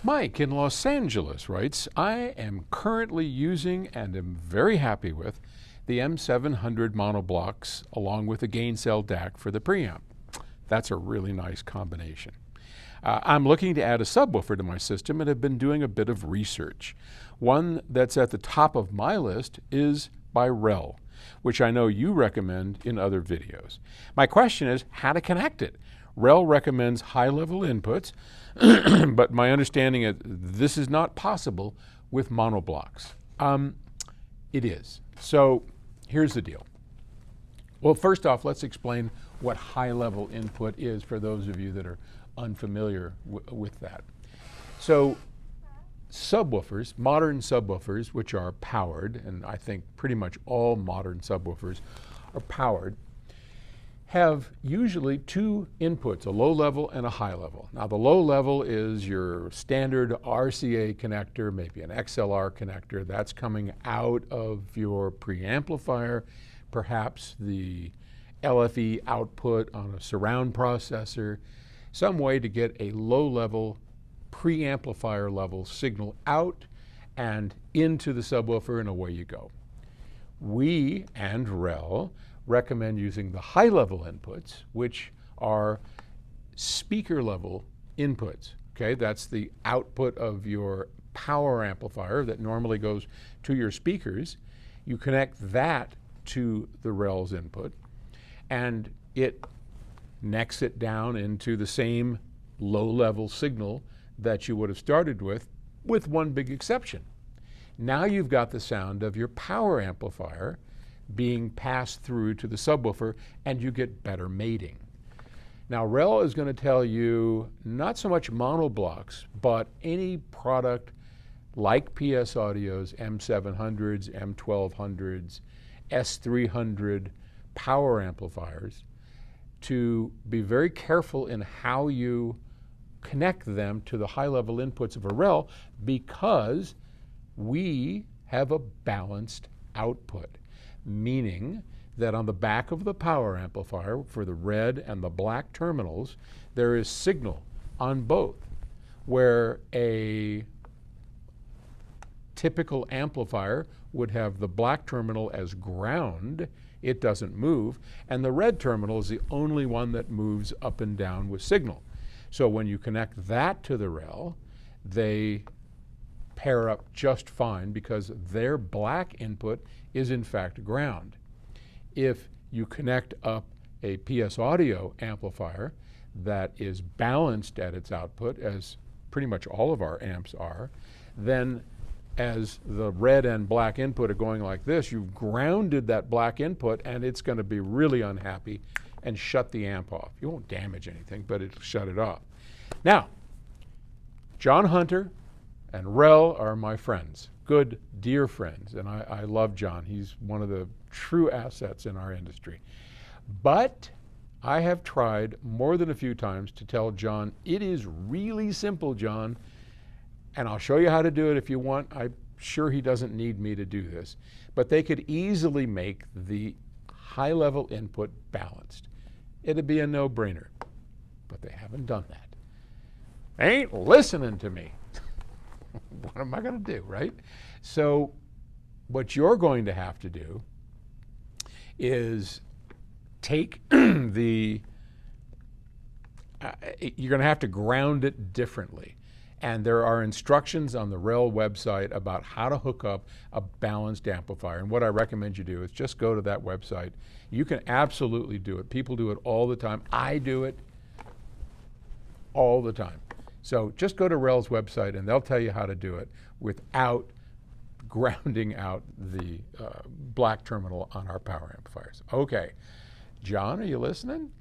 Mike in Los Angeles writes, I am currently using and am very happy with the M700 monoblocks along with the gain cell DAC for the preamp. That's a really nice combination. I'm looking to add a subwoofer to my system and have been doing a bit of research. One that's at the top of my list is by REL, which I know you recommend in other videos. My question is how to connect it. REL recommends high-level inputs, but my understanding is this is not possible with monoblocks. It is. So here's the deal. Well, first off, let's explain what high-level input is for those of you that are unfamiliar with that. So subwoofers, modern subwoofers, which are powered, and I think pretty much all modern subwoofers are powered, have usually two inputs, a low level and a high level. Now the low level is your standard RCA connector, maybe an XLR connector, that's coming out of your preamplifier, perhaps the LFE output on a surround processor, some way to get a low level preamplifier level signal out and into the subwoofer and away you go. We and REL recommend using the high level inputs, which are speaker level inputs. Okay, that's the output of your power amplifier that normally goes to your speakers. You connect that to the REL's input and it necks it down into the same low level signal that you would have started with one big exception. Now you've got the sound of your power amplifier being passed through to the subwoofer and you get better mating. Now REL is going to tell you not so much monoblocks, but any product like PS Audio's M700s, M1200s, S300 power amplifiers to be very careful in how you connect them to the high-level inputs of a REL because we have a balanced output, meaning that on the back of the power amplifier for the red and the black terminals, there is signal on both, where a typical amplifier would have the black terminal as ground, it doesn't move, and the red terminal is the only one that moves up and down with signal. So when you connect that to the REL, they pair up just fine because their black input is in fact ground. If you connect up a PS Audio amplifier that is balanced at its output, as pretty much all of our amps are, then as the red and black input are going like this, you've grounded that black input and it's going to be really unhappy and shut the amp off. You won't damage anything, but it'll shut it off. Now, John Hunter and REL are my friends, good, dear friends, and I love John. He's one of the true assets in our industry. But I have tried more than a few times to tell John, it is really simple, John, and I'll show you how to do it if you want. I'm sure he doesn't need me to do this, but they could easily make the high-level input balanced. It'd be a no-brainer, but they haven't done that. They ain't listening to me. What am I going to do, right? So what you're going to have to do is take you're going to have to ground it differently. And there are instructions on the REL website about how to hook up a balanced amplifier. And what I recommend you do is just go to that website. You can absolutely do it. People do it all the time. I do it all the time. So just go to REL's website and they'll tell you how to do it without grounding out the black terminal on our power amplifiers. Okay, John, are you listening?